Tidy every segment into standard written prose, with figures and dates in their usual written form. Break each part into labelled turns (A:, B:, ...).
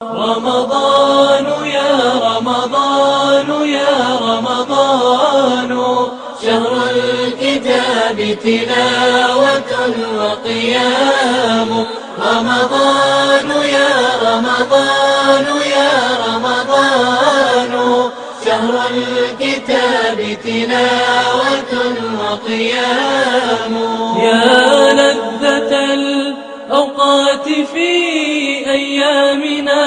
A: رمضان يا رمضان يا رمضان، شهر الكتاب تلاوة وقيام. رمضان يا رمضان يا رمضان، شهر الكتاب تلاوة وقيام. يا لذة الأوقات في أيامنا،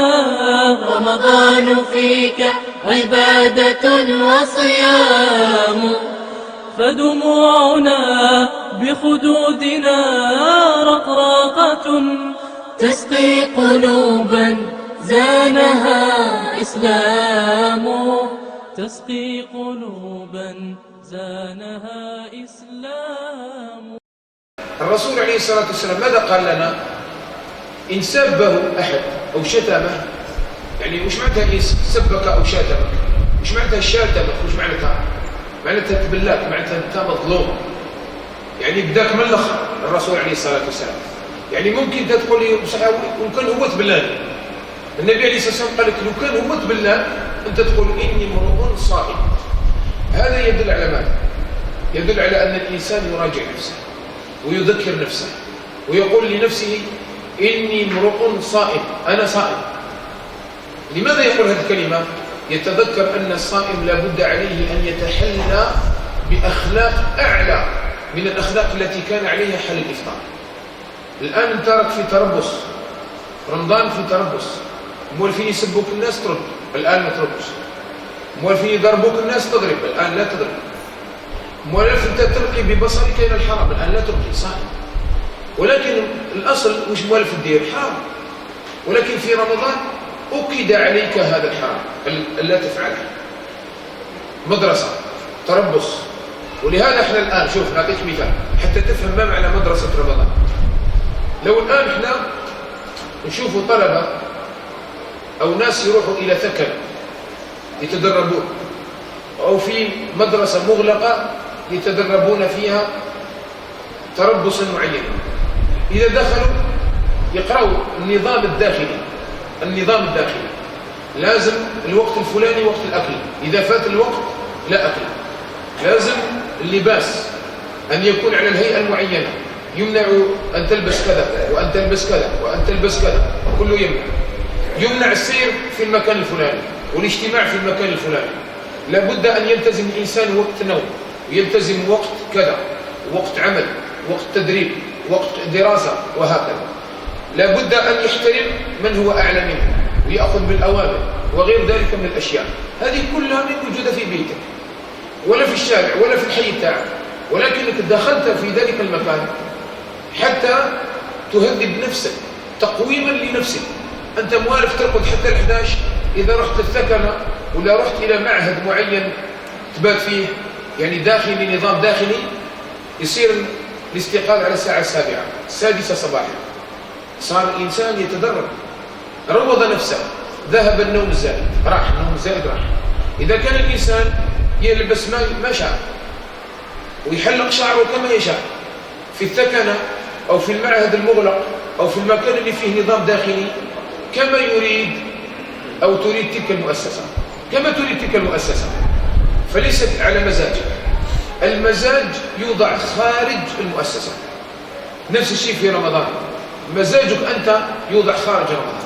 A: رمضان فيك عبادة وصيام. فدموعنا بخدودنا رقراقة، تسقي قلوبا زانها إسلام. تسقي قلوبا زانها إسلام.
B: الرسول عليه الصلاة والسلام ماذا قال لنا؟ إن سبه أحد أو شتمه، يعني وش معناتها إن سبك أو شتمك؟ وش معناتها شاتمك؟ وش معناتها؟ معناتها تبلاك، معناتها أنت مظلوم، يعني بداك ملخ الرسول عليه الصلاة والسلام. يعني ممكن تقول لي صحابي وكان هو تبلاني، النبي عليه الصلاة والسلام قال لك لو كان هو تبلاك أنت تقول إني امرؤ صائم. هذا يدل على ماذا؟ يدل على أن الإنسان يراجع نفسه ويذكر نفسه ويقول لنفسه إني امرؤ صائم، أنا صائم. لماذا يقول هذه الكلمة؟ يتذكر أن الصائم لا بد عليه أن يتحلى بأخلاق أعلى من الأخلاق التي كان عليها حال الإفطار. الآن أنت راك في تربص، رمضان في تربص، موالفين يسبوك الناس ترد، الآن ما تردش. موالفين يضربوك الناس تضرب، الآن لا تضرب. موالف أنت تلقي ببصرك إلى الحرام، الآن لا تلقي، صائم. ولكن الأصل مش موالف الدير حرام، ولكن في رمضان أكد عليك هذا الحرام لا تفعله. مدرسة تربص. ولهذا احنا الآن شوف نعطيك مثال حتى تفهم ما معنى مدرسة رمضان. لو الآن احنا نشوفوا طلبة أو ناس يروحوا إلى ثكن يتدربون، أو في مدرسة مغلقة يتدربون فيها تربص معين، إذا دخلوا يقرأوا النظام الداخلي. النظام الداخلي لازم الوقت الفلاني وقت الأكل، إذا فات الوقت لا أكل. لازم اللباس أن يكون على الهيئة المعينة، يمنع أن تلبس كذا وأن تلبس كذا وأن تلبس كذا، كله يمنع. يمنع السير في المكان الفلاني والاجتماع في المكان الفلاني. لابد أن يلتزم الإنسان وقت نوم، ويلتزم وقت كذا، وقت عمل، وقت تدريب، وقت دراسة، وهكذا. لابد أن يحترم من هو أعلى منه ويأخذ بالأوامر وغير ذلك من الأشياء. هذه كلها من موجودة في بيتك ولا في الشارع ولا في الحي بتاعك، ولكنك دخلت في ذلك المكان حتى تهذب نفسك تقويما لنفسك. أنت موالف ترقد حتى 11، إذا رحت الثكنة ولا رحت إلى معهد معين تبات فيه، يعني داخلي، نظام داخلي، يصير الاستيقاظ على الساعة 7 6 صباحا. صار الإنسان يتدرب، روض نفسه، ذهب النوم الزائد، راح النوم الزائد راح. إذا كان الإنسان يلبس ما شاء ويحلق شعره كما يشاء في الثكنة أو في المعهد المغلق أو في المكان اللي فيه نظام داخلي كما يريد أو تريد تلك المؤسسة، كما تريد تلك المؤسسة، فليست على مزاجك. المزاج يوضع خارج المؤسسة. نفس الشيء في رمضان، مزاجك أنت يوضع خارج رمضان،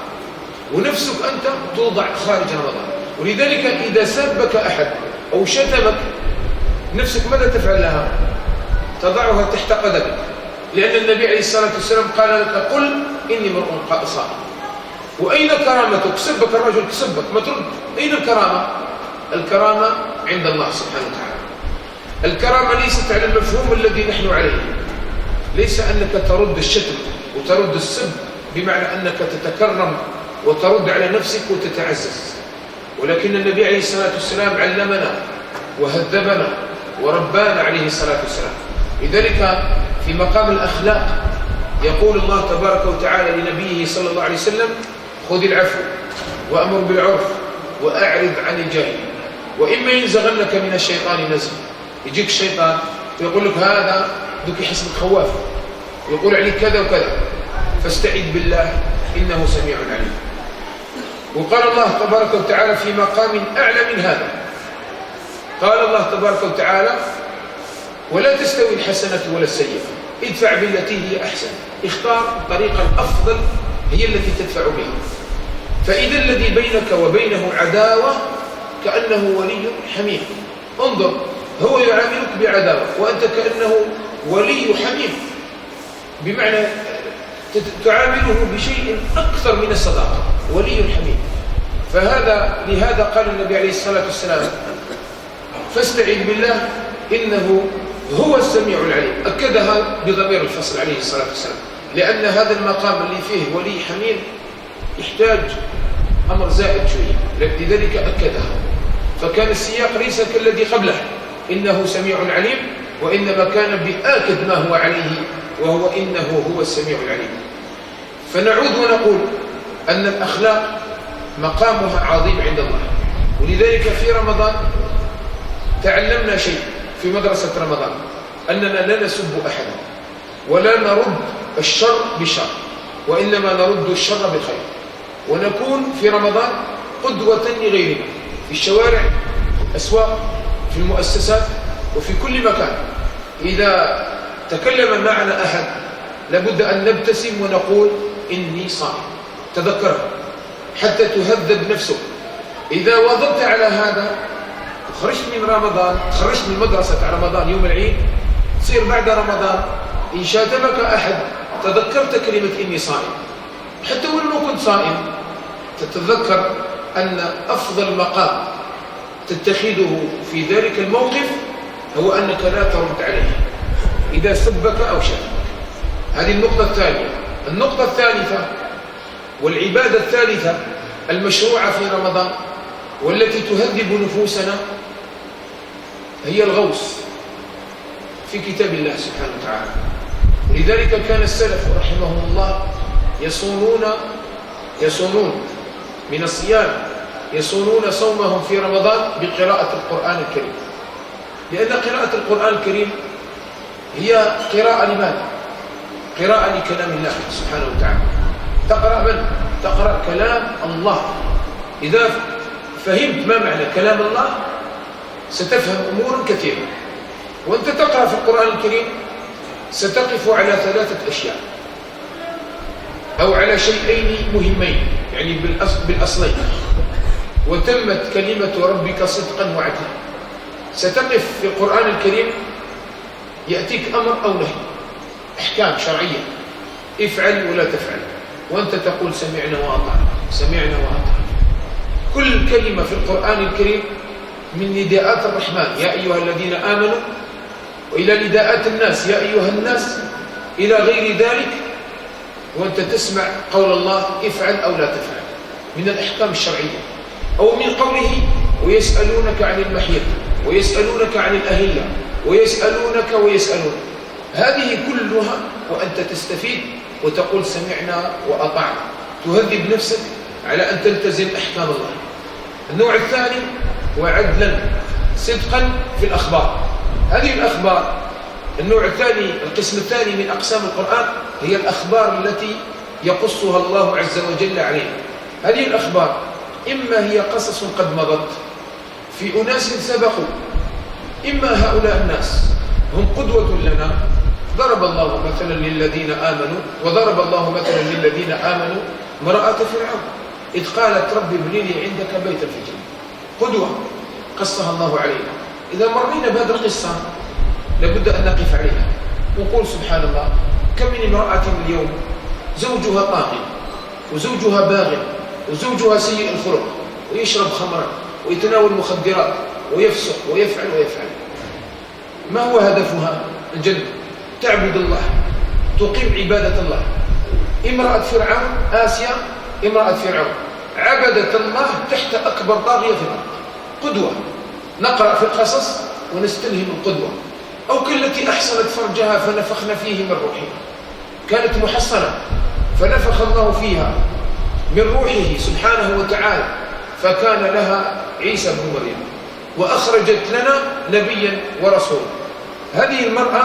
B: ونفسك أنت توضع خارج رمضان. ولذلك إذا سبك أحد أو شتمك، نفسك ماذا تفعل لها؟ تضعها تحت قدمك، لأن النبي عليه الصلاة والسلام قال لك قل إني امرؤ صائم. وأين كرامتك؟ سبك الرجل، تسبك ما ترد، أين الكرامة؟ الكرامة عند الله سبحانه وتعالى. الكرامة ليست على المفهوم الذي نحن عليه، ليس أنك ترد الشتم وترد السب بمعنى أنك تتكرم وترد على نفسك وتتعزز، ولكن النبي عليه الصلاة والسلام علمنا وهذبنا وربانا عليه الصلاة والسلام. لذلك في مقام الأخلاق يقول الله تبارك وتعالى لنبيه صلى الله عليه وسلم خذ العفو وأمر بالعرف وأعرض عن الجاهل، وإما ينزغنك من الشيطان نزغ، يجيك الشيطان ويقول لك هذا دوك يحسبك خواف، يقول عليك كذا وكذا، فاستعذ بالله إنه سميع عليم. وقال الله تبارك وتعالى في مقام أعلى من هذا، قال الله تبارك وتعالى: ولا تستوي الحسنة ولا السيئة ادفع بالتي هي أحسن. اختار الطريقة الأفضل هي التي تدفع بها. فإذا الذي بينك وبينه عداوة كأنه ولي حميم. انظر، هو يعاملك بعداوة وأنت كأنه ولي حميم، بمعنى تعامله بشيء أكثر من الصداقة، ولي حميم. لهذا قال النبي عليه الصلاة والسلام: فاستعذ بالله إنه هو السميع العليم. أكدها بضمير الفصل عليه الصلاة والسلام، لأن هذا المقام اللي فيه ولي حميم يحتاج أمر زائد شوية، لذلك أكدها. فكان السياق ليس كالذي قبله إنه سميع عليم، وإنما كان بآكد ما هو عليه، وهو إنه هو السميع العليم. فنعود ونقول أن الأخلاق مقامها عظيم عند الله، ولذلك في رمضان تعلمنا شيء في مدرسة رمضان، أننا لا نسب أحدا ولا نرد الشر بالشر، وإنما نرد الشر بالخير، ونكون في رمضان قدوة لغيرنا في الشوارع، في الأسواق، في المؤسسات، وفي كل مكان. إذا تكلم معنا أحد لابد أن نبتسم ونقول: إني صائم. تذكرها حتى تهذب نفسك. إذا واظبت على هذا خرجت من رمضان، خرجت من مدرسة رمضان يوم العيد، تصير بعد رمضان إن شاتمك أحد تذكرت كلمة إني صائم، حتى ولو كنت صائم تتذكر أن أفضل مقام تتخذه في ذلك الموقف هو أنك لا ترد عليه إذا سبك أو شتمك. هذه النقطة الثانية. النقطة الثالثة والعبادة الثالثة المشروعة في رمضان والتي تهذب نفوسنا هي الغوص في كتاب الله سبحانه وتعالى. ولذلك كان السلف رحمهم الله يصونون من الصيام، يصونون صومهم في رمضان بقراءة القرآن الكريم، لأن قراءة القرآن الكريم هي قراءة لماذا؟ قراءة لكلام الله سبحانه وتعالى. تقرأ من؟ تقرأ كلام الله. إذا فهمت ما معنى كلام الله ستفهم أمورا كثيرة. وأنت تقرأ في القرآن الكريم ستقف على 3 أشياء أو على شيئين مهمين، يعني بالأصلين: وتمت كلمة ربك صدقا وعدلا. ستقف في القرآن الكريم يأتيك أمر أو نهي، أحكام شرعية، افعل ولا تفعل، وأنت تقول سمعنا وأطعنا، سمعنا وأطعنا. كل كلمة في القرآن الكريم من نداءات الرحمن: يا أيها الذين آمنوا، وإلى نداءات الناس: يا أيها الناس، إلى غير ذلك، وأنت تسمع قول الله افعل أو لا تفعل من الأحكام الشرعية. أو من قوله: ويسألونك عن المحيط، ويسألونك عن الأهلة، ويسألونك. هذه كلها وأنت تستفيد وتقول سمعنا وأطعنا، تهذب نفسك على أن تلتزم أحكام الله. النوع الثاني: وعدلا، صدقا في الأخبار. هذه الأخبار النوع الثاني، القسم الثاني من أقسام القرآن هي الأخبار التي يقصها الله عز وجل علينا. هذه الأخبار إما هي قصص قد مضت في أناس سبقوا، إما هؤلاء الناس هم قدوة لنا. ضرب الله مثلا للذين آمنوا، وضرب الله مثلا للذين آمنوا امرأة فرعون إذ قالت رب ابن لي عندك بيتا في الجنة. قدوة قصها الله علينا. إذا مرينا بهذه القصة لابد أن نقف عليها ونقول سبحان الله، كم من امرأة اليوم زوجها طاغي وزوجها باغي وزوجها سيء الخلق ويشرب خمرا ويتناول مخدرات ويفسق ويفعل. ما هو هدفها؟ الجنة. تعبد الله، تقيم عبادة الله. امرأة فرعون، آسيا امرأة فرعون، عبدت الله تحت أكبر طاغية في الأرض. قدوة. نقرأ في القصص ونستلهم القدوة. أو كالتي أحسنت فرجها فنفخنا فيه من روحنا، كانت محصنة فنفخ الله فيها من روحه سبحانه وتعالى فكان لها عيسى بن مريم، وأخرجت لنا نبيا ورسولا. هذه المرأة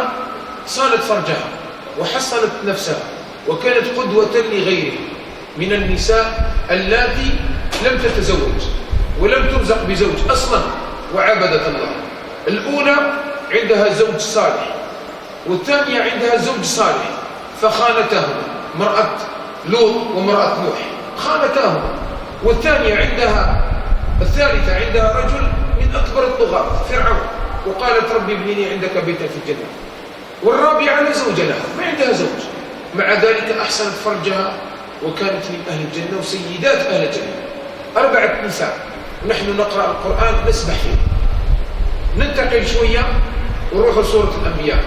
B: صانت فرجها وحصنت نفسها وكانت قدوة لغيرها من النساء اللاتي لم تتزوج ولم ترزق بزوج أصلا وعبدت الله. الأولى عندها زوج صالح والثانية عندها زوج صالح فخانتهما، مرأة لوط ومرأة نوح خانتهما. والثانية الثالثة عندها رجل من أكبر الطغاة فرعون وقالت ربي ابني لي عندك بيتا في الجنة. والرابعة لا زوج لها، ما عندها زوج، مع ذلك أحسنت فرجها وكانت من أهل الجنة وسيدات أهل الجنة. 4 نساء ونحن نقرأ القرآن نسبح فيه. ننتقل شوية ونروح لسورة الأنبياء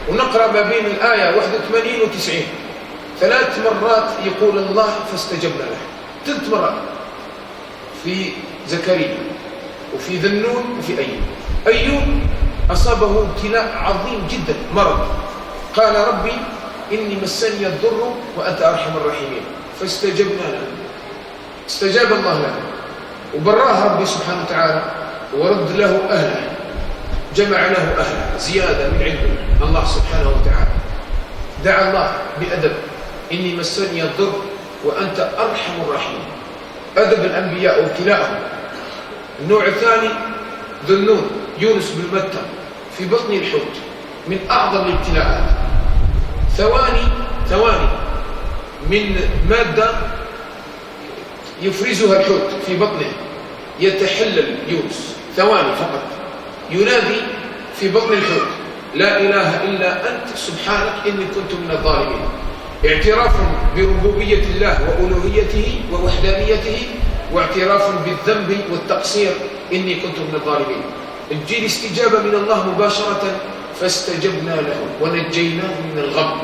B: ونقرأ ما بين الآية 81 و 90. 3 مرات يقول الله فاستجبنا له، 3 مرات في زكريا وفي ذي النون وفي أيوب أصابه ابتلاء عظيم جدا، مرض، قال ربي إني مسني الضر وأنت أرحم الراحمين فاستجبنا له، استجاب الله له وبراه ربي سبحانه وتعالى ورد له أهله، جمع له أهله زيادة من عنده الله سبحانه وتعالى. دعا الله بأدب إني مسني الضر وأنت أرحم الراحمين، أدب الأنبياء وابتلاءهم. النوع الثاني ذو النون يونس بن متى في بطن الحوت من أعظم الابتلاءات، ثواني من مادة يفرزها الحوت في بطنه يتحلل يونس، ثواني فقط ينادي في بطن الحوت لا إله إلا أنت سبحانك إني كنت من الظالمين، اعتراف بربوبية الله وألوهيته ووحدانيته واعتراف بالذنب والتقصير إني كنت من الظالمين. تجي الاستجابة من الله مباشرة فاستجبنا له ونجيناه من الغم.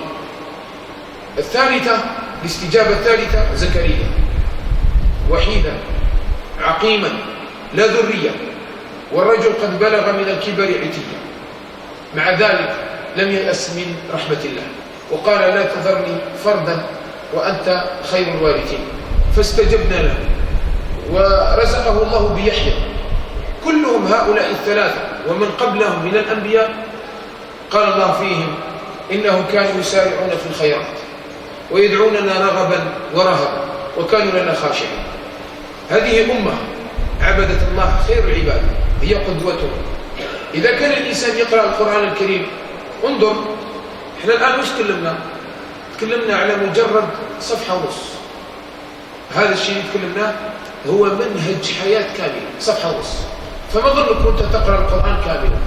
B: الاستجابة الثالثة زكريا وحيدا عقيما لا ذرية والرجل قد بلغ من الكبر عتيا، مع ذلك لم ييأس من رحمة الله وقال لا تذرني فردا وأنت خير الوارثين فاستجبنا له ورزقه الله بيحيى. كلهم هؤلاء الثلاثة ومن قبلهم من الأنبياء قال الله فيهم إنهم كانوا يسارعون في الخيرات ويدعوننا رغبا ورهبا وكانوا لنا خاشعين. هذه أمة عبدت الله خير العباد، هي قدوتهم. إذا كان الإنسان يقرأ القرآن الكريم انظر، احنا الآن وش تكلمنا على مجرد صفحة ونص، هذا الشيء اللي تكلمناه هو منهج حياة كامل، صفحة ونص. فما ظنك كنت تقرأ القرآن كاملا؟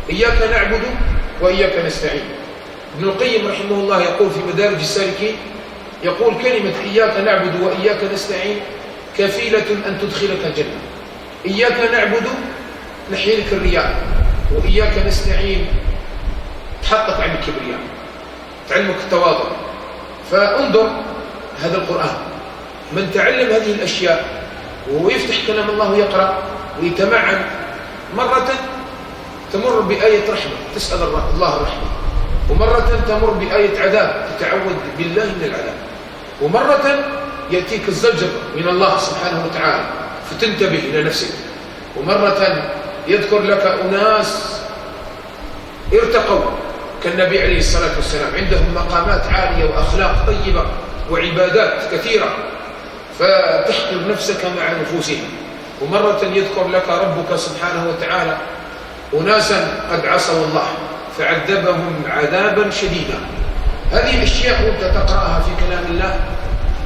B: إياك نعبد وإياك نستعين. ابن القيم رحمه الله يقول في مدارج السالكين، يقول كلمة إياك نعبد وإياك نستعين كفيلة أن تدخلك الجنة. إياك نعبد نحيي لك الرياء، وإياك نستعين تحقق عن الكبرياء، تعلمك التواضع. فانظر هذا القرآن، من تعلم هذه الأشياء وهو يفتح كلام الله ويقرأ ويتمعن، مرة تمر بآية رحمة تسأل الله الرحمة، ومرة تمر بآية عذاب تتعوذ بالله من العذاب، ومرة يأتيك الزجر من الله سبحانه وتعالى فتنتبه إلى نفسك، ومرة يذكر لك أناس ارتقوا كالنبي عليه الصلاة والسلام، عندهم مقامات عالية وأخلاق طيبة وعبادات كثيرة فتحقر نفسك مع نفوسهم. ومرة يذكر لك ربك سبحانه وتعالى أناسا قد عصوا الله فعذبهم عذابا شديدا. هذه الأشياء وانت تقرأها في كلام الله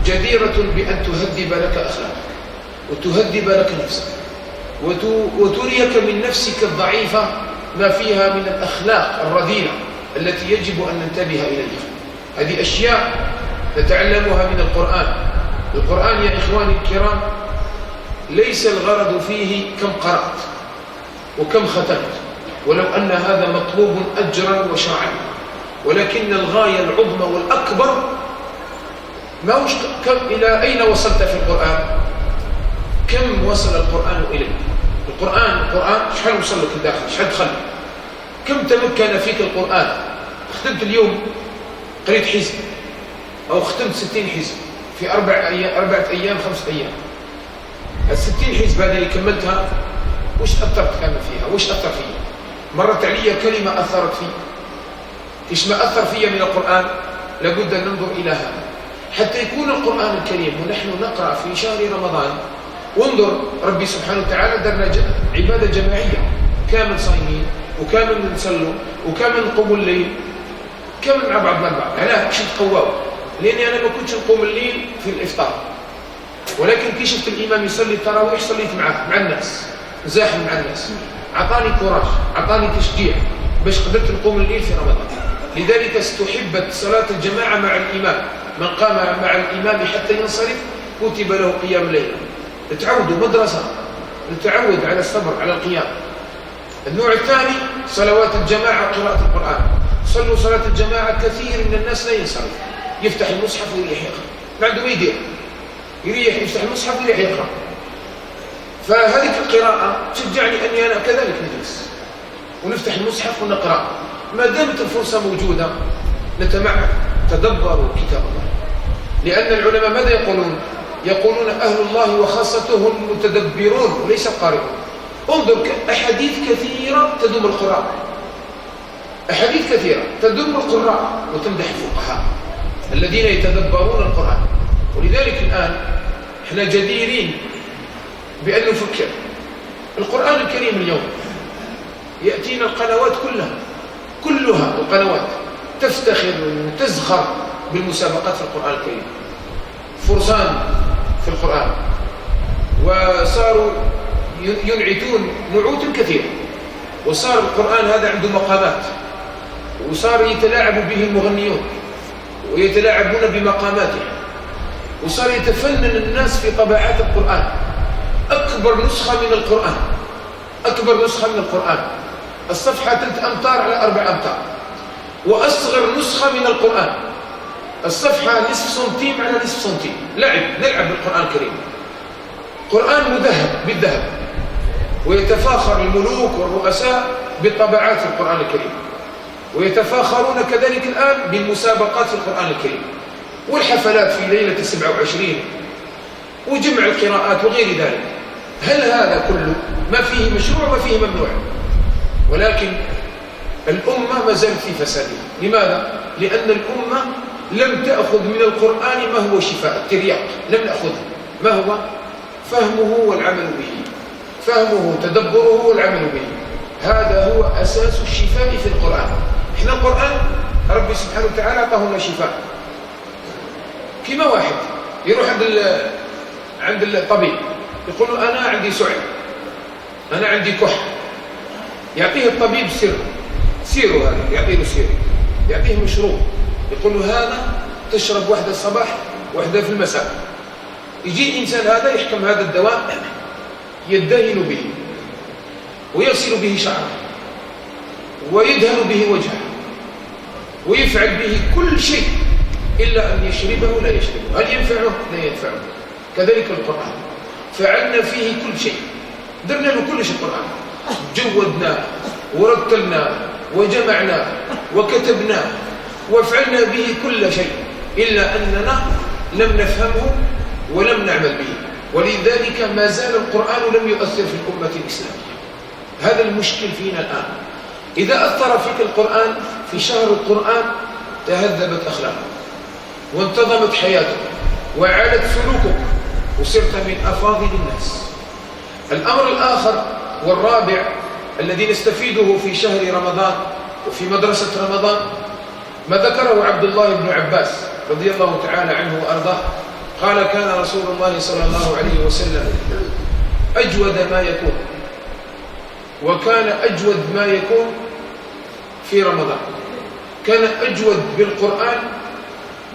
B: جديرة بأن تهذب لك أخلاقك وتهذب لك نفسك وتريك من نفسك الضعيفة ما فيها من الأخلاق الرذيلة التي يجب أن ننتبه إليها. هذه أشياء نتعلمها من القرآن. القرآن يا إخواني الكرام ليس الغرض فيه كم قرأت وكم ختمت، ولو أن هذا مطلوب أجرا وشرعا، ولكن الغاية العظمى والأكبر ما وش إلى أين وصلت في القرآن؟ كم وصل القرآن إليك؟ القرآن شحال وصل لك الداخل؟ شحال دخل؟ كم تمكن فيك القرآن؟ ختمت اليوم قريت حزب أو ختمت 60 حزب في 4 أيام 5 أيام. 60 حزب هذه اللي كملتها وش أثرت كان فيها؟ وش أثر فيها؟ مرت علي كلمة أثرت فيه. إيش ما أثر فيها من القرآن؟ لابد أن ننظر إلى هذا حتى يكون القرآن الكريم ونحن نقرأ في شهر رمضان وانظر ربي سبحانه وتعالى درنا عبادة جماعية، كامل صايمين وكامل نصلوا وكامل نقوموا الليل، كامل مع بعضنا البعض. أنا كي شفت قواو، لأني أنا ما كنتش نقوم الليل في الإفطار، ولكن كي شفت الإمام يصلي التراويح صليت معه مع الناس، نزاحم مع الناس، عطاني كوراج، عطاني تشجيع باش قدرت نقوم الليل في رمضان. لذلك استحبت صلاة الجماعة مع الإمام، من قام مع الإمام حتى ينصرف كتب له قيام الليل. تعودوا مدرسة، نتعود على الصبر على القيام. النوع الثاني صلوات الجماعة، قراءة القرآن. صلوا صلاة الجماعة، كثير من الناس لا ينصرف، يفتح المصحف ويريح يقرأ، ما عنده ما يدير، يريح يفتح المصحف ويريح يقرأ. فهذه القراءة تشجعني أني أنا كذلك نجلس ونفتح المصحف ونقرأ، ما دامت الفرصة موجودة نتمعن، تدبروا كتاب الله. لأن العلماء ماذا يقولون؟ يقولون أهل الله وخاصته المتدبرون وليس القارئون. انظر أحاديث كثيرة تدم القراء، أحاديث كثيرة تدم القراء وتمدح الفقهاء الذين يتدبرون القرآن. ولذلك الآن احنا جديرين بأن نفكر. القرآن الكريم اليوم يأتينا القنوات كلها القنوات تفتخر وتزخر بالمسابقات في القرآن الكريم، فرسان في القرآن، وصاروا ينعتون نعوت كثيرة، وصار القرآن هذا عنده مقامات، وصار يتلاعب به المغنيون ويتلاعبون بمقاماته، وصار يتفنن الناس في طبعات القرآن. أكبر نسخة من القرآن، أكبر نسخة من القرآن الصفحة 3 أمتار على 4 أمتار، وأصغر نسخة من القرآن الصفحة نصف سنتيم على نصف سنتيم. نلعب بالقرآن الكريم، قرآن مذهب بالذهب، ويتفاخر الملوك والرؤساء بالطبعات في القرآن الكريم، ويتفاخرون كذلك الآن بالمسابقات في القرآن الكريم، والحفلات في ليلة 27 وجمع القراءات وغير ذلك. هل هذا كله ما فيه مشروع ما فيه ممنوع؟ ولكن الأمة ما زالت في فسادها. لماذا؟ لأن الأمة لم تأخذ من القرآن ما هو شفاء الترياق، لم نأخذه. ما هو؟ فهمه والعمل به، فهمه تدبره والعمل به، هذا هو أساس الشفاء في القرآن. إحنا القرآن ربي سبحانه وتعالى أعطاه لنا شفاء. كما واحد يروح عند الطبيب يقول له أنا عندي سعال، أنا عندي كح، يعطيه الطبيب سيره هذا، يعطيه سيره، يعطيه مشروب، يقول له هذا تشرب واحدة الصباح واحدة في المساء. يجي الإنسان هذا يحكم هذا الدواء، يدهن به ويغسل به شعره ويدهن به وجهه ويفعل به كل شيء إلا أن يشربه لا يشربه. هل ينفعه؟ لا ينفعه. كذلك القرآن فعلنا فيه كل شيء، درنا له كل شيء. القرآن جودناه ورتلناه وجمعناه وكتبناه وفعلنا به كل شيء، إلا أننا لم نفهمه ولم نعمل به. ولذلك ما زال القرآن لم يؤثر في الأمة الإسلامية. هذا المشكل فينا الآن. إذا أثر فيك القرآن في شهر القرآن تهذبت أخلاقك وانتظمت حياتك وعادت سلوكك وصرت من أفاضل الناس. الأمر الآخر والرابع الذي نستفيده في شهر رمضان وفي مدرسة رمضان ما ذكره عبد الله بن عباس رضي الله تعالى عنه وأرضاه. قال كان رسول الله صلى الله عليه وسلم أجود ما يكون، وكان أجود ما يكون في رمضان، كان أجود بالقرآن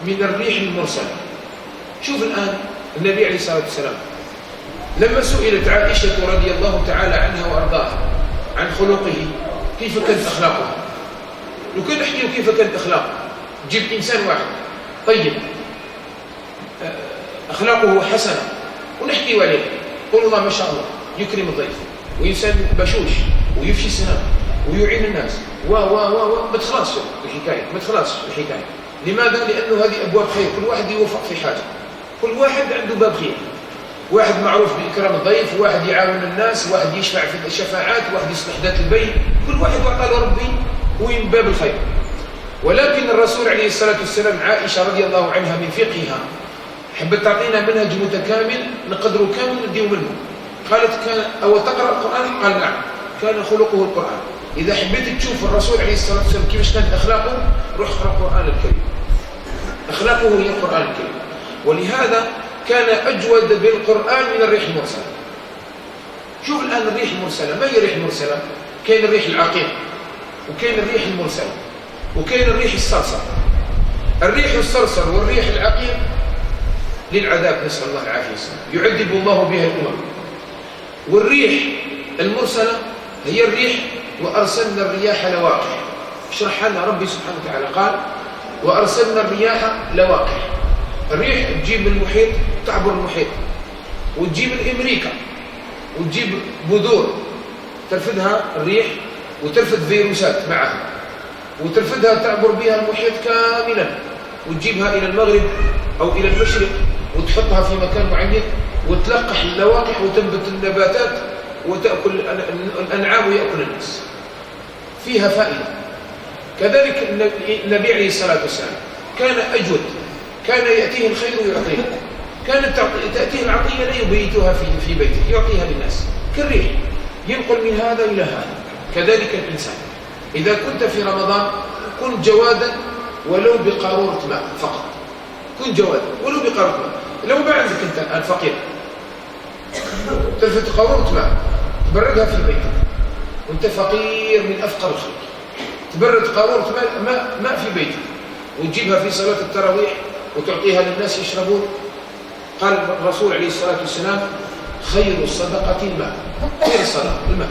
B: من الريح المرسلة. شوف الآن النبي عليه الصلاة والسلام لما سئلت عائشة رضي الله تعالى عنها وأرضاها عن خلقه كيف كانت أخلاقه، لو كان نحكي كيف كانت أخلاقه، جيب إنسان واحد طيب أخلاقه حسنة ونحكي عليه، قول الله ما شاء الله يكرم الضيف وإنسان بشوش ويفشي السلام ويعين الناس ما تخلصش الحكاية، ما تخلصش الحكاية. لماذا؟ لأنه هذه أبواب خير، كل واحد يوفق في حاجة، كل واحد عنده باب خير، واحد معروف بإكرام الضيف، واحد يعاون الناس، واحد يشفع في الشفاعات، واحد يصلح ذات البين، كل واحد وعطى له ربي وين باب الخير. ولكن الرسول عليه الصلاة والسلام عائشة رضي الله عنها من فقهها حبت تعطينا منهج متكامل نقدروا كامل نديو منه. قالت كان أو تقرأ القرآن؟ قال نعم، كان خلقه القرآن. إذا حبيت تشوف الرسول عليه الصلاة والسلام كيفاش كانت أخلاقه، روح اقرأ القرآن الكريم. أخلاقه هي القرآن الكريم، ولهذا كان أجود بالقرآن من الريح المرسلة. شوف الآن الريح المرسلة، ما هي الريح المرسلة؟ كاين الريح العقيم، وكاين الريح المرسلة، وكاين الريح الصرصر. الريح الصرصر والريح العقيم للعذاب، نسأل الله العافية والسلام، يعذب الله بها الأمم. والريح المرسلة هي الريح وأرسلنا الرياح لواقح. شرح لنا ربي سبحانه وتعالى قال وأرسلنا الرياح لواقح. الريح تجيب من المحيط، تعبر المحيط، وتجيب من أمريكا، وتجيب بذور ترفدها الريح، وترفد فيروسات معها، وترفدها تعبر بها المحيط كاملا، وتجيبها إلى المغرب أو إلى المشرق، وتحطها في مكان معين، وتلقح اللواقح وتنبت النباتات، وتأكل الأنعام ويأكل الناس. فيها فائدة. كذلك النبي عليه الصلاة والسلام كان أجود، كان يأتيه الخير ويعطيه، كانت تأتيه العطية لا يبيتها في بيته، يعطيها للناس كالريح، ينقل من هذا إلى هذا. كذلك الإنسان إذا كنت في رمضان كن جوادا ولو بقارورة ماء فقط. كن جوادا ولو بقارورة ماء. لو ما عندك أنت الآن فقير، تلفت قارورة ماء تبردها في بيتك، وأنت فقير من أفقر الخلق، تبرد قارورة ماء في بيتك، وتجيبها في صلاة التراويح وتعطيها للناس يشربون. قال الرسول عليه الصلاة والسلام خير الصدقة الماء. خير الصدقة الماء،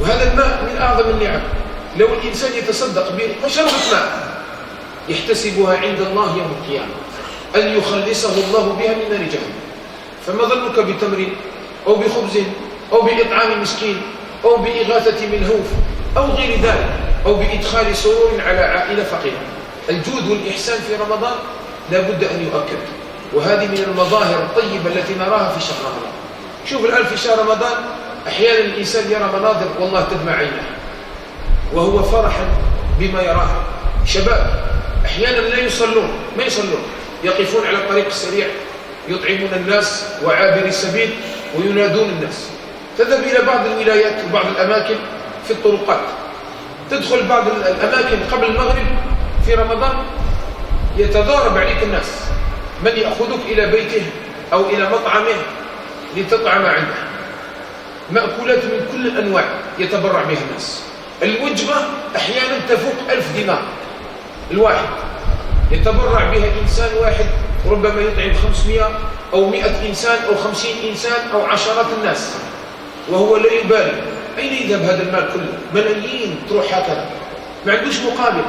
B: وهذا الماء من أعظم النعم. لو الإنسان يتصدق بشربة ماء يحتسبها عند الله يوم القيامة أن يخلصه الله بها من نار جهنم. فما ظنك بتمر أو بخبز أو بإطعام مسكين أو بإغاثة ملهوف أو غير ذلك، أو بإدخال سرور على عائلة فقيرة. الجود والإحسان في رمضان لا بد أن يؤكد، وهذه من المظاهر الطيبة التي نراها في شهر رمضان. شوف الآن في شهر رمضان أحيانا الإنسان يرى مناظر والله تدمع عينه، وهو فرحا بما يراه. شباب أحيانا لا يصلون، ما يصلون، يقفون على الطريق السريع يطعمون الناس وعابر السبيل وينادون الناس. تذهب إلى بعض الولايات وبعض الأماكن في الطرقات، تدخل بعض الأماكن قبل المغرب في رمضان يتضارب عليك الناس، من يأخذك إلى بيته أو إلى مطعمه لتطعم عنده. مأكولات من كل الأنواع يتبرع بها الناس. الوجبة أحيانا تفوق 1000 دينار الواحد، يتبرع بها إنسان واحد، ربما يطعم 500 أو 100 إنسان أو 50 إنسان أو عشرات الناس، وهو لا يبالي. أين يذهب هذا المال كله؟ ملايين تروح هكذا، ما عندوش مقابل.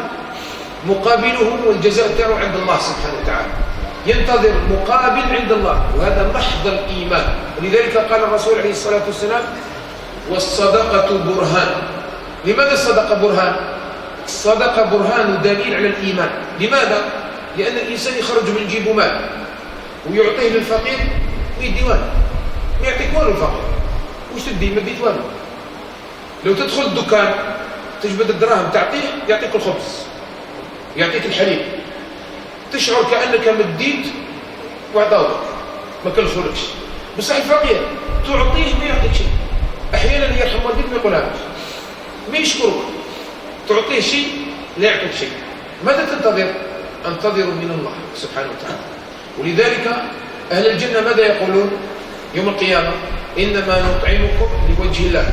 B: مقابله والجزاء تاعه عند الله سبحانه وتعالى، ينتظر مقابل عند الله، وهذا محض الإيمان. ولذلك قال الرسول عليه الصلاة والسلام والصدقة برهان. لماذا الصدقة برهان؟ الصدقة برهان دليل على الإيمان. لماذا؟ لأن الإنسان يخرج من جيبه مال ويعطيه للفقير ويدي والو، ما يعطيك والو الفقير، وش تدي؟ ما ديت والو. لو تدخل الدكان تجبد الدراهم تعطيه، يعطيك الخبز، يعطيك الحليب، تشعر كأنك مديت وعطاوك، ما كلخولكش. بصح الفقير تعطيه ما يعطيك شيء. أحيانا يرحم والديك ما يقولهاش، ما يشكرك، تعطيه شيء لا يعطيك شيء. ماذا تنتظر؟ انتظروا من الله سبحانه وتعالى. ولذلك أهل الجنة ماذا يقولون يوم القيامة؟ إنما نطعمكم لوجه الله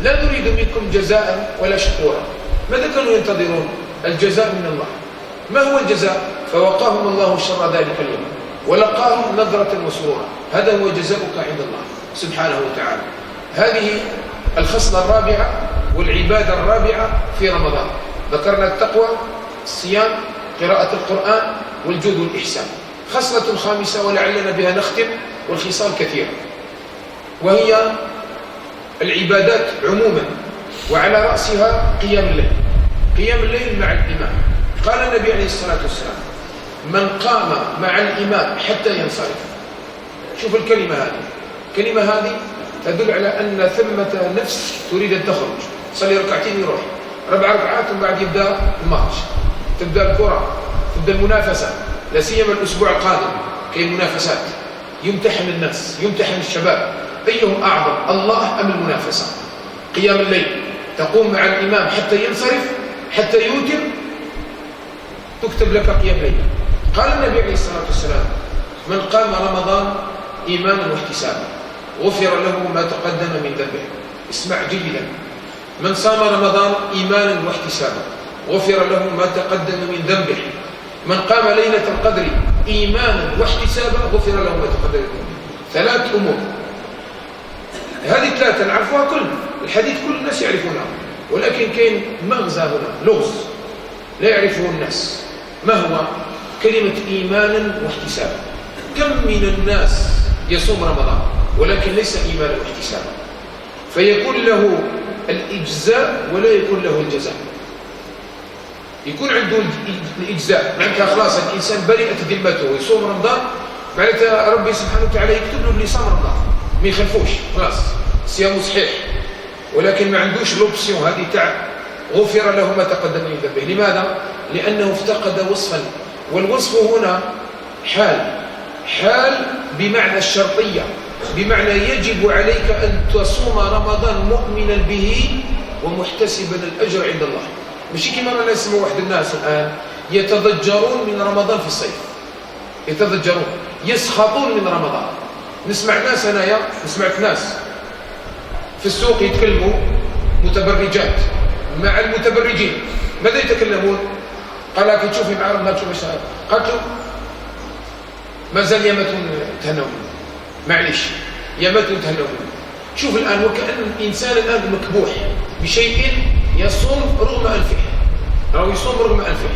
B: لا نريد منكم جزاء ولا شكورا. ماذا كانوا ينتظرون؟ الجزاء من الله. ما هو الجزاء؟ فوقاهم الله شر ذلك اليوم ولقاهم نظرة وسرورا. هذا هو جزاؤك عند الله سبحانه وتعالى. هذه الخصلة الرابعة والعبادة الرابعة في رمضان. ذكرنا التقوى، الصيام، قراءة القرآن، والجود والإحسان. خصلة خامسة ولعلنا بها نختم، والخصال كثيرة، وهي العبادات عموما، وعلى رأسها قيام الليل. قيام الليل مع الإمام. قال النبي عليه الصلاة والسلام من قام مع الإمام حتى ينصرف. شوف الكلمة هذه، الكلمة هذه تدل على أن ثمة نفس تريد أن تخرج. صلي ركعتين يروح، 4 ركعات وبعد يبدأ الماتش، تبدأ الكرة، تبدأ المنافسة، لا سيما الأسبوع القادم كاين منافسات، يمتحن الناس، يمتحن الشباب، أيهم أعظم، الله أم المنافسة؟ قيام الليل، تقوم مع الإمام حتى ينصرف، حتى يوتر، تكتب لك قيام ليل. قال النبي عليه الصلاة والسلام: من قام رمضان إيمانا واحتسابا غفر له ما تقدم من ذنبه. اسمع جيدا: من صام رمضان إيمانا واحتسابا غفر له ما تقدم من ذنبه. من قام ليلة القدر إيمانا واحتسابا غفر له ما تقدم من ذنبه. 3 أمور، هذه 3 نعرفوها كل الحديث، كل الناس يعرفونها، ولكن كاين مغزى هنا، لغز لا يعرفه الناس. ما هو؟ كلمة إيمانا واحتسابا. كم من الناس يصوم رمضان ولكن ليس إيمانا واحتسابا، فيكون له الإجزاء ولا يكون له الجزاء. يكون عنده الإجزاء، معناتها خلاص الإنسان برئت ذمته ويصوم رمضان، معناتها ربي سبحانه وتعالى يكتب له اللي صام رمضان ما يخلفوش، خلاص صيامه صحيح، ولكن ما عندوش لوبسيون هذه تاع غفر له ما تقدم من ذنبه. لماذا؟ لأنه افتقد وصفا، والوصف هنا حال بمعنى الشرطية، بمعنى يجب عليك أن تصوم رمضان مؤمنا به ومحتسبا الأجر عند الله. ماشي كما رانا نسمع واحد الناس الآن يتضجرون من رمضان في الصيف، يتضجرون، يسخطون من رمضان. نسمع ناس، أنايا سمعت ناس في السوق يتكلموا متبرجات مع المتبرجين. ماذا يتكلمون؟ قال لك تشوفي مع رمضان تشوفي شهر، قالت له مازال يمتون تهنون، معليش يمتون تهنون. شوف الآن وكأن الإنسان الآن مكبوح بشيء يصوم رغم أنفه، أو يصوم رغم أنفه.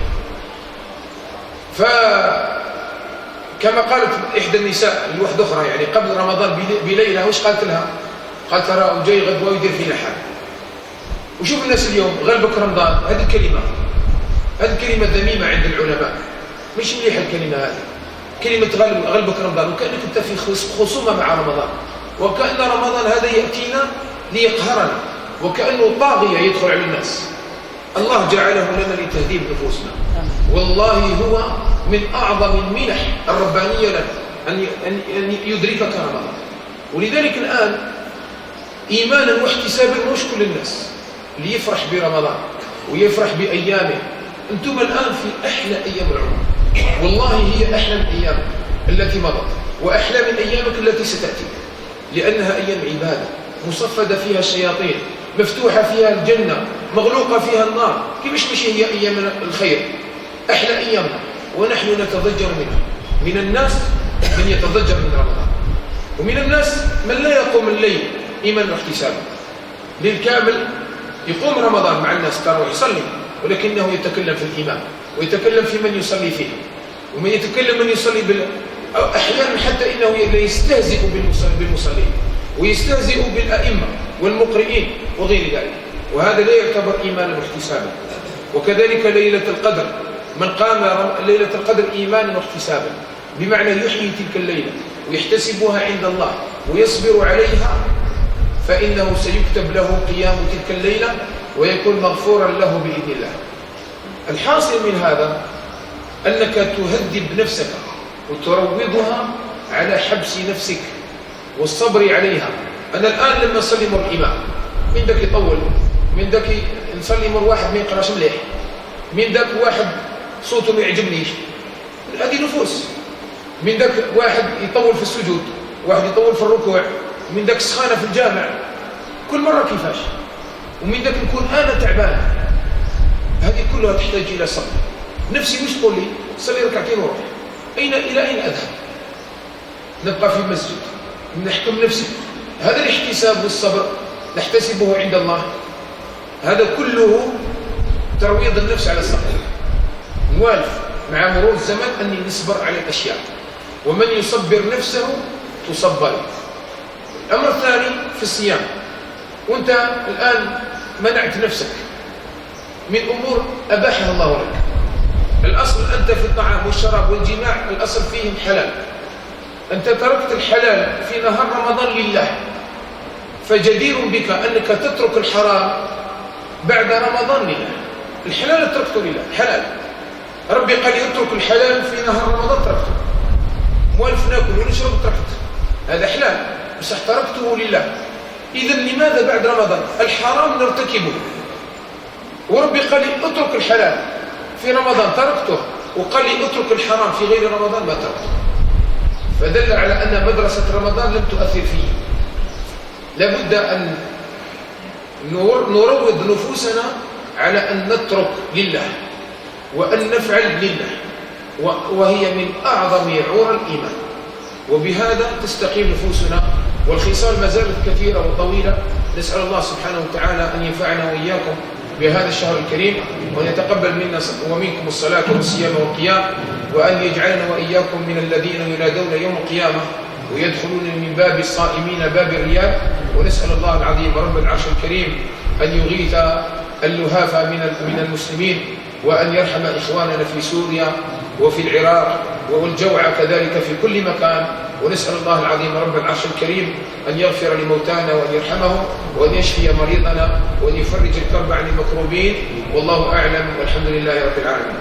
B: فكما قالت إحدى النساء لواحدة أخرى يعني قبل رمضان بليلة، وش قالت لها؟ قالت ترى جاي غدوة ويدير فينا حال. وشوف الناس اليوم غلبك رمضان، هذه الكلمة ذميمة عند العلماء، مش مليحة الكلمة هذه، كلمة غلبك رمضان، وكأنك أنت في خصومة مع رمضان، وكأن رمضان هذا يأتينا ليقهرنا، وكأنه طاغية يدخل على الناس. الله جعله لنا لتهذيب نفوسنا، والله هو من أعظم المنح الربانية لنا أن يدركك رمضان. ولذلك الآن إيمانا واحتسابا مش كل الناس اللي يفرح برمضان ويفرح بأيامه. أنتم الآن في أحلى أيام العمر، والله هي أحلى الأيام التي مضت وأحلى من أيامك التي ستأتي، لأنها أيام عبادة مصفدة فيها الشياطين، مفتوحة فيها الجنة، مغلوقة فيها النار. كيفاش هي أيام الخير؟ أحلى أيامنا ونحن نتضجر منها. من الناس من يتضجر من رمضان، ومن الناس من لا يقوم الليل إيمانا واحتسابا بالكامل. يقوم رمضان مع الناس ترى يصلي، ولكنه يتكلم في الإمام ويتكلم في من يصلي فيه، ومن يتكلم من يصلي أحيانا حتى إنه يستهزئ بالمصلين ويستهزئ بالأئمة والمقرئين وغير ذلك، وهذا لا يعتبر إيمانا واحتسابا. وكذلك ليلة القدر، من قام ليلة القدر إيمانا واحتسابا بمعنى يحيي تلك الليلة ويحتسبها عند الله ويصبر عليها، فإنه سيكتب له قيام تلك الليلة ويكون مغفورا له بإذن الله. الحاصل من هذا أنك تهذب نفسك وتروضها على حبس نفسك والصبر عليها. أنا الآن لما نصلي مر الإمام، من ذاك يطول، من ذاك نصلي مر واحد ما يقراش مليح، من ذاك واحد صوته ما يعجبنيش، هذه نفوس. من ذاك واحد يطول في السجود، واحد يطول في الركوع، من ذاك سخانة في الجامع، كل مرة كيفاش. ومن ذاك نكون أنا تعبان. هذه كلها تحتاج إلى صبر. نفسي مش تقول لي صلي ركعتين وروح، إلى أين أذهب؟ نبقى في المسجد نحكم نفسي. هذا الاحتساب والصبر نحتسبه عند الله، هذا كله ترويض النفس على الصبر. موالف مع مرور الزمن أني نصبر على الأشياء، ومن يصبر نفسه تصبر. الأمر الثاني في الصيام، وأنت الآن منعت نفسك من أمور أباحها الله لك. الأصل أنت في الطعام والشراب والجماع الأصل فيهم حلال، أنت تركت الحلال في نهار رمضان لله، فجدير بك أنك تترك الحرام بعد رمضان لله. الحلال تركته لله، حلال. ربي قال يترك الحلال في نهار رمضان تركته، موالف ناكل ونشرب تركت، هذا حلال بس تركته لله. إذا لماذا بعد رمضان الحرام نرتكبه؟ وربي قال لي اترك الحلال في رمضان تركته، وقال لي اترك الحرام في غير رمضان ما تركته. فدل على أن مدرسة رمضان لم تؤثر فيه. لابد أن نروض نفوسنا على أن نترك لله وأن نفعل لله، وهي من أعظم عور الإيمان، وبهذا تستقيم نفوسنا. والخصال ما زالت كثيرة وطويلة. نسأل الله سبحانه وتعالى أن ينفعنا وإياكم بهذا الشهر الكريم، وأن يتقبل منا ومنكم الصلاة والصيام والقيام، وأن يجعلنا وإياكم من الذين ينادون يوم القيامة ويدخلون من باب الصائمين باب الرياض. ونسأل الله العظيم رب العرش الكريم أن يغيث اللهاف من المسلمين، وأن يرحم إخواننا في سوريا وفي العراق والجوع كذلك في كل مكان. ونسأل الله العظيم رب العرش الكريم أن يغفر لموتانا وأن يرحمهم وأن يشفي مريضنا وأن يفرج الكرب عن المكروبين. والله أعلم والحمد لله رب العالمين.